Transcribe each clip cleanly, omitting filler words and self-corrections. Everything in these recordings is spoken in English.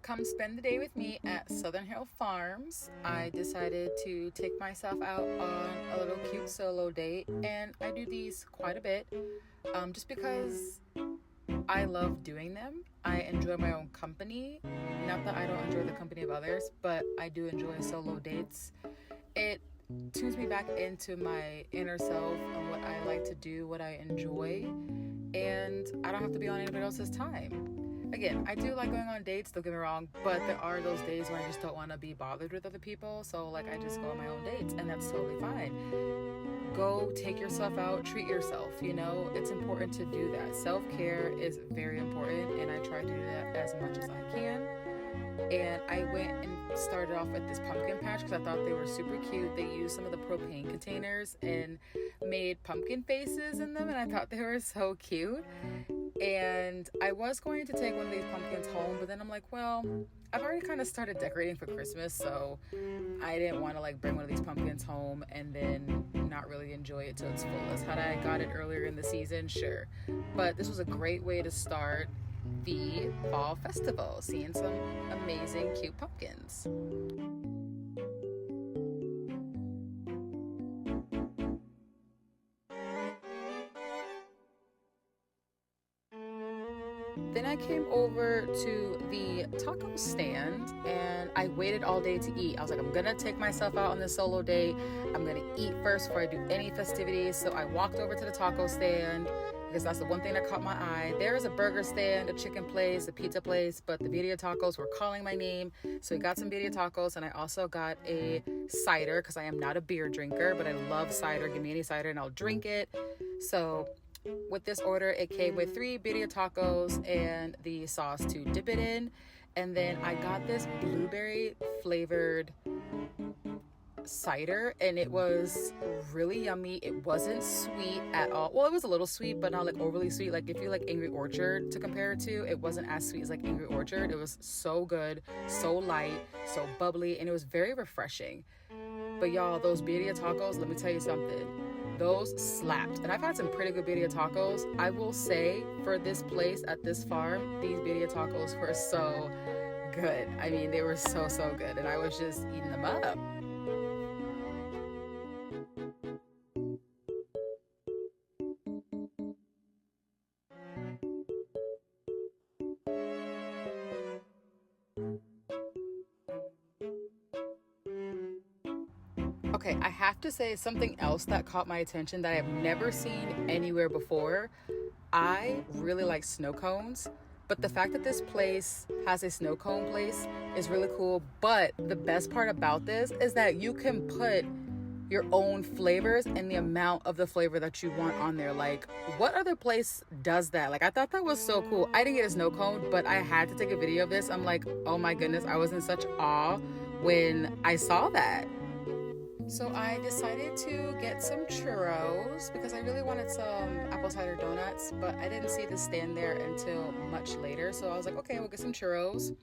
come spend the day with me at Southern Hill Farms. I decided to take myself out on a little cute solo date, and I do these quite a bit just because I love doing them. I enjoy my own company. Not that I don't enjoy the company of others, but I do enjoy solo dates. It tunes me back into my inner self and what I like to do, what I enjoy, and I don't have to be on anybody else's time. Again, I do like going on dates, don't get me wrong, but there are those days where I just don't want to be bothered with other people, so I just go on my own dates, and that's totally fine. Go take yourself out, treat yourself, it's important to do that. Self-care is very important, and I try to do that as much as I can. And I went and started off at this pumpkin patch because I thought they were super cute. They used some of the propane containers and made pumpkin faces in them, and I thought they were so cute. And I was going to take one of these pumpkins home, but then I'm like, well, I've already kind of started decorating for Christmas, so I didn't want to bring one of these pumpkins home and then not really enjoy it to its fullest. Had I got it earlier in the season, sure. But this was a great way to start the fall festival, seeing some amazing cute pumpkins. Then I came over to the taco stand and I waited all day to eat. I was like, I'm gonna take myself out on this solo date. I'm gonna eat first before I do any festivities. So I walked over to the taco stand because that's the one thing that caught my eye. There is a burger stand, a chicken place, a pizza place, but the birria tacos were calling my name. So we got some birria tacos, and I also got a cider because I am not a beer drinker, but I love cider. Give me any cider and I'll drink it. So with this order, it came with 3 birria tacos and the sauce to dip it in. And then I got this blueberry flavored cider, and it was really yummy. It wasn't sweet at all. Well, it was a little sweet, but not overly sweet. If you like Angry Orchard to compare it to, it wasn't as sweet as Angry Orchard. It was so good, so light, so bubbly, and it was very refreshing. But y'all, those birria tacos, let me tell you something. Those slapped. And I've had some pretty good birria tacos. I will say, for this place at this farm, these birria tacos were so good. I mean, they were so good, and I was just eating them up. Okay, I have to say something else that caught my attention that I've never seen anywhere before. I really like snow cones, but the fact that this place has a snow cone place is really cool. But the best part about this is that you can put your own flavors and the amount of the flavor that you want on there. What other place does that? I thought that was so cool. I didn't get a snow cone, but I had to take a video of this. I'm like, oh my goodness, I was in such awe when I saw that. So I decided to get some churros because I really wanted some apple cider donuts, but I didn't see the stand there until much later. So I was like, okay, we'll get some churros.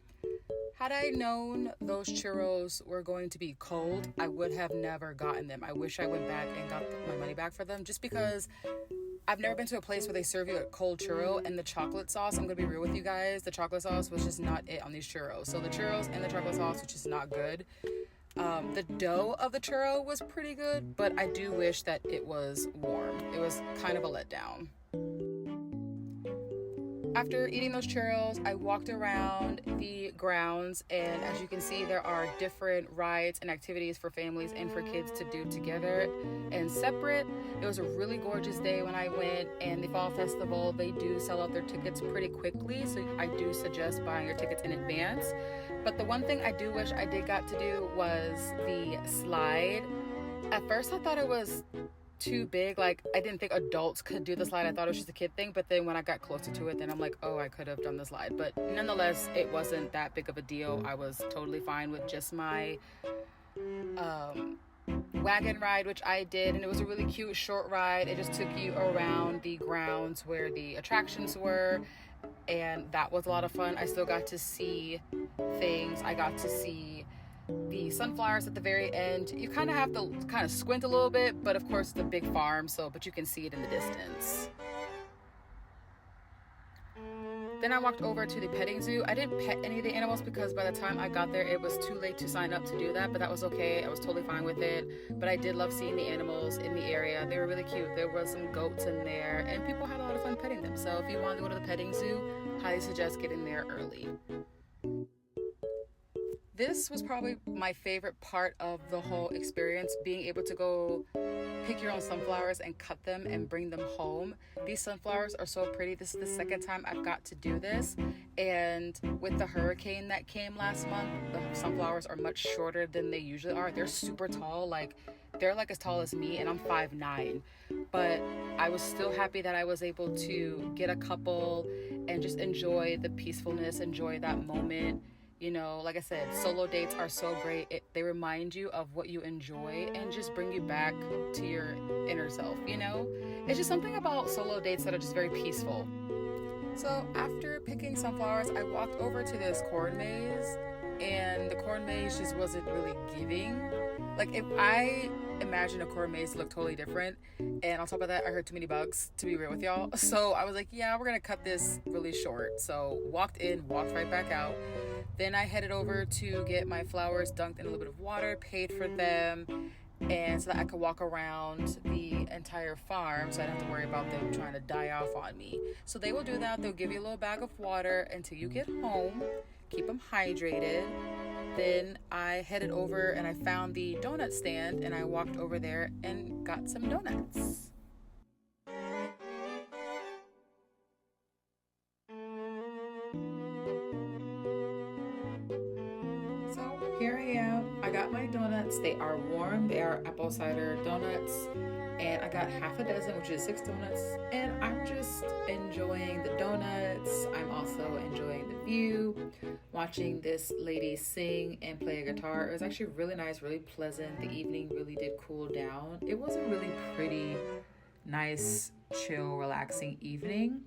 Had I known those churros were going to be cold, I would have never gotten them. I wish I went back and got my money back for them, just because I've never been to a place where they serve you a cold churro, and the chocolate sauce, I'm going to be real with you guys, the chocolate sauce was just not it on these churros. So the churros and the chocolate sauce was just not good. The dough of the churro was pretty good, but I do wish that it was warm. It was kind of a letdown. After eating those churros, I walked around the grounds, and as you can see, there are different rides and activities for families and for kids to do together and separate. It was a really gorgeous day when I went, and the fall festival, they do sell out their tickets pretty quickly, so I do suggest buying your tickets in advance. But the one thing I do wish I did got to do was the slide. At first, I thought it was too big. I didn't think adults could do the slide. I thought it was just a kid thing, but then when I got closer to it, then I'm like, oh, I could have done the slide. But nonetheless, it wasn't that big of a deal. I was totally fine with just my wagon ride, which I did, and it was a really cute short ride. It just took you around the grounds where the attractions were, and that was a lot of fun. I still got to see things. I got to see the sunflowers at the very end. You kind of have to squint a little bit, but of course it's a big farm, but you can see it in the distance. Then I walked over to the petting zoo. I didn't pet any of the animals because by the time I got there, it was too late to sign up to do that, but that was okay. I was totally fine with it. But I did love seeing the animals in the area. They were really cute. There was some goats in there, and people had a lot of fun petting them. So if you want to go to the petting zoo, highly suggest getting there early. This was probably my favorite part of the whole experience, being able to go pick your own sunflowers and cut them and bring them home. These sunflowers are so pretty. This is the second time I've got to do this. And with the hurricane that came last month, the sunflowers are much shorter than they usually are. They're super tall, they're like as tall as me, and I'm 5'9". But I was still happy that I was able to get a couple and just enjoy the peacefulness, enjoy that moment. You know, like I said, solo dates are so great. They remind you of what you enjoy and just bring you back to your inner self, you know? It's just something about solo dates that are just very peaceful. So after picking sunflowers, I walked over to this corn maze, and the corn maze just wasn't really giving. Like, if I imagine a corn maze looked totally different, and on top of that, I heard too many bugs, to be real with y'all. So I was like, yeah, we're gonna cut this really short. So walked in, walked right back out. Then I headed over to get my flowers dunked in a little bit of water, paid for them, and so that I could walk around the entire farm so I didn't have to worry about them trying to die off on me. So they will do that. They'll give you a little bag of water until you get home, keep them hydrated. Then I headed over and I found the donut stand, and I walked over there and got some donuts. Here I am. I got my donuts. They are warm. They are apple cider donuts. And I got half a dozen, which is 6 donuts. And I'm just enjoying the donuts. I'm also enjoying the view, watching this lady sing and play a guitar. It was actually really nice, really pleasant. The evening really did cool down. It was a really pretty, nice, chill, relaxing evening.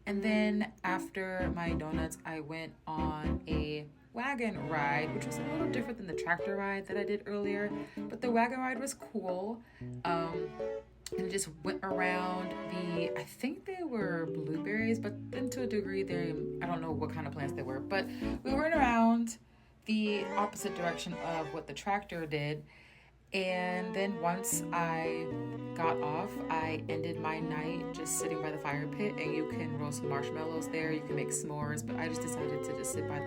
And then after my donuts, I went on a wagon ride, which was a little different than the tractor ride that I did earlier, but the wagon ride was cool. And just went around I think they were blueberries, but then to a degree I don't know what kind of plants they were, but we went around the opposite direction of what the tractor did. And then once I got off, I ended my night just sitting by the fire pit, and you can roast some marshmallows there, you can make s'mores, but I just decided to just sit by